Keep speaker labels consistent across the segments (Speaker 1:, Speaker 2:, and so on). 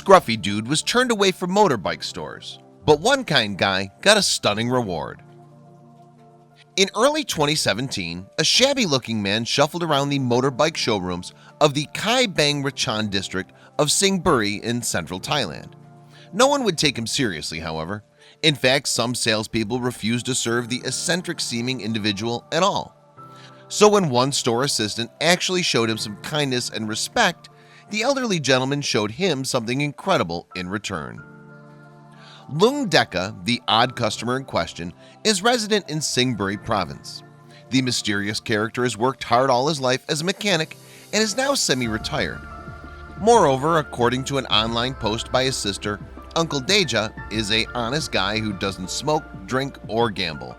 Speaker 1: scruffy dude was turned away from motorbike stores, but one kind guy got a stunning reward. In early 2017, a shabby-looking man shuffled around the motorbike showrooms of the Khai Bang Rachan district of Sing Buri in central Thailand. No one would take him seriously, however. In fact, some salespeople refused to serve the eccentric-seeming individual at all. So when one store assistant actually showed him some kindness and respect, the elderly gentleman showed him something incredible in return. Lung Deka, the odd customer in question, is resident in Sing Buri province. The mysterious character has worked hard all his life as a mechanic and is now semi-retired. Moreover, according to an online post by his sister, Uncle Deja is a honest guy who doesn't smoke, drink, or gamble.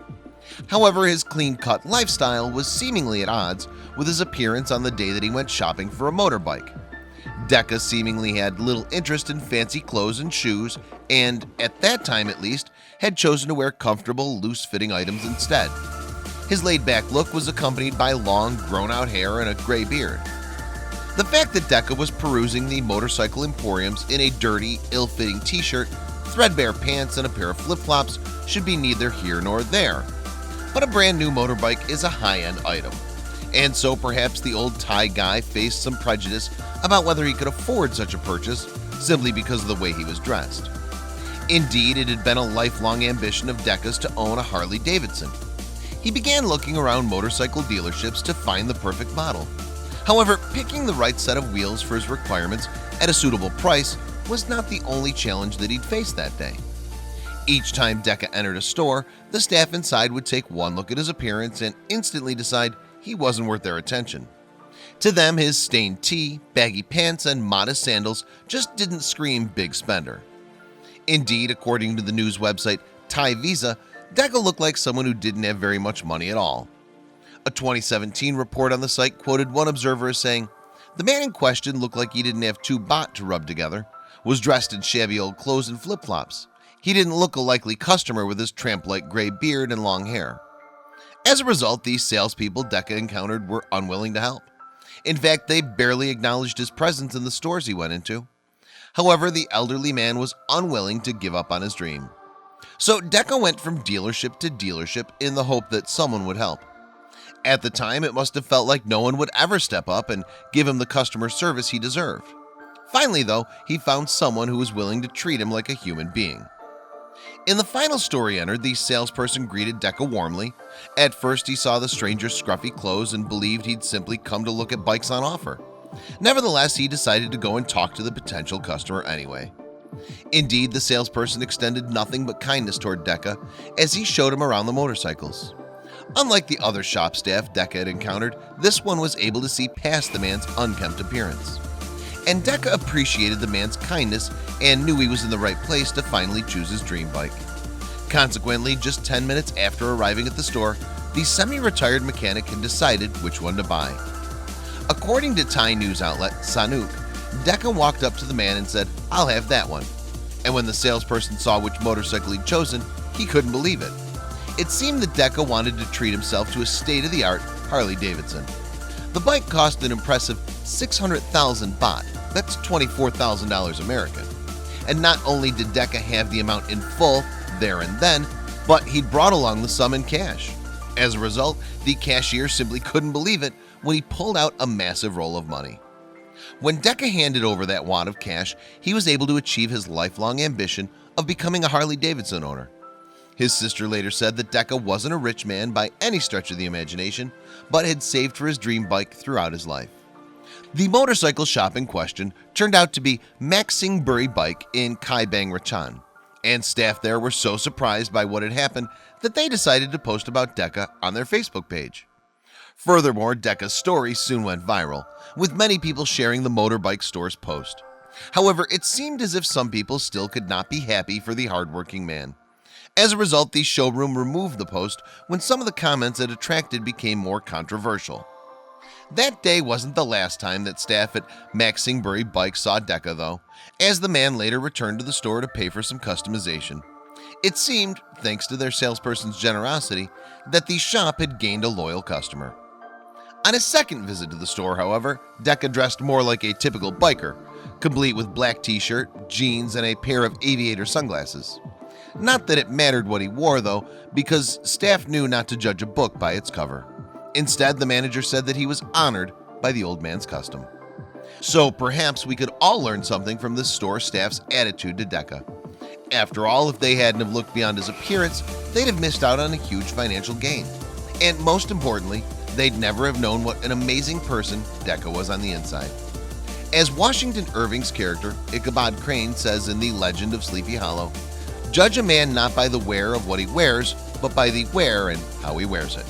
Speaker 1: However, his clean-cut lifestyle was seemingly at odds with his appearance on the day that he went shopping for a motorbike. Deka seemingly had little interest in fancy clothes and shoes and, at that time at least, had chosen to wear comfortable, loose-fitting items instead. His laid-back look was accompanied by long, grown-out hair and a gray beard. The fact that Deka was perusing the motorcycle emporiums in a dirty, ill-fitting t-shirt, threadbare pants, and a pair of flip-flops should be neither here nor there. But a brand new motorbike is a high-end item, and so perhaps the old Thai guy faced some prejudice about whether he could afford such a purchase simply because of the way he was dressed. Indeed, it had been a lifelong ambition of Deka's to own a Harley Davidson. He began looking around motorcycle dealerships to find the perfect model. However, picking the right set of wheels for his requirements at a suitable price was not the only challenge that he'd faced that day. Each time Deka entered a store, the staff inside would take one look at his appearance and instantly decide he wasn't worth their attention. To them, his stained tee, baggy pants, and modest sandals just didn't scream big spender. Indeed, according to the news website Thai Visa, Deka looked like someone who didn't have very much money at all. A 2017 report on the site quoted one observer as saying, "The man in question looked like he didn't have 2 baht to rub together, was dressed in shabby old clothes and flip-flops. He didn't look a likely customer with his tramp-like gray beard and long hair." As a result, these salespeople Deka encountered were unwilling to help. In fact, they barely acknowledged his presence in the stores he went into. However, the elderly man was unwilling to give up on his dream. So Deka went from dealership to dealership in the hope that someone would help. At the time, it must have felt like no one would ever step up and give him the customer service he deserved. Finally, though, he found someone who was willing to treat him like a human being. In the final store he entered, the salesperson greeted Deka warmly. At first, he saw the stranger's scruffy clothes and believed he'd simply come to look at bikes on offer. Nevertheless, he decided to go and talk to the potential customer anyway. Indeed, the salesperson extended nothing but kindness toward Deka as he showed him around the motorcycles. Unlike the other shop staff Deka had encountered, this one was able to see past the man's unkempt appearance. And Deka appreciated the man's kindness and knew he was in the right place to finally choose his dream bike. Consequently, just 10 minutes after arriving at the store, the semi-retired mechanic had decided which one to buy. According to Thai news outlet Sanuk, Deka walked up to the man and said, "I'll have that one." And when the salesperson saw which motorcycle he'd chosen, he couldn't believe it. It seemed that Deka wanted to treat himself to a state-of-the-art Harley Davidson. The bike cost an impressive 600,000 baht, that's $24,000 American. And not only did Deka have the amount in full there and then, but he'd brought along the sum in cash. As a result, the cashier simply couldn't believe it when he pulled out a massive roll of money. When Deka handed over that wad of cash, he was able to achieve his lifelong ambition of becoming a Harley Davidson owner. His sister later said that Deka wasn't a rich man by any stretch of the imagination, but had saved for his dream bike throughout his life. The motorcycle shop in question turned out to be Sing Buri Bike in Khai Bang Rachan, and staff there were so surprised by what had happened that they decided to post about Deka on their Facebook page. Furthermore, Deka's story soon went viral, with many people sharing the motorbike store's post. However, it seemed as if some people still could not be happy for the hardworking man. As a result, the showroom removed the post when some of the comments it attracted became more controversial. That day wasn't the last time that staff at Sing Buri Bike saw Deka, though, as the man later returned to the store to pay for some customization. It seemed, thanks to their salesperson's generosity, that the shop had gained a loyal customer. On his second visit to the store, however, Deka dressed more like a typical biker, complete with black t-shirt, jeans, and a pair of aviator sunglasses. Not that it mattered what he wore though, because staff knew not to judge a book by its cover. Instead, the manager said that he was honored by the old man's custom. So perhaps we could all learn something from the store staff's attitude to Decca. After all, if they hadn't have looked beyond his appearance, they'd have missed out on a huge financial gain. And most importantly, they'd never have known what an amazing person Decca was on the inside. As Washington Irving's character, Ichabod Crane, says in The Legend of Sleepy Hollow, "Judge a man not by the wear of what he wears, but by the wear and how he wears it."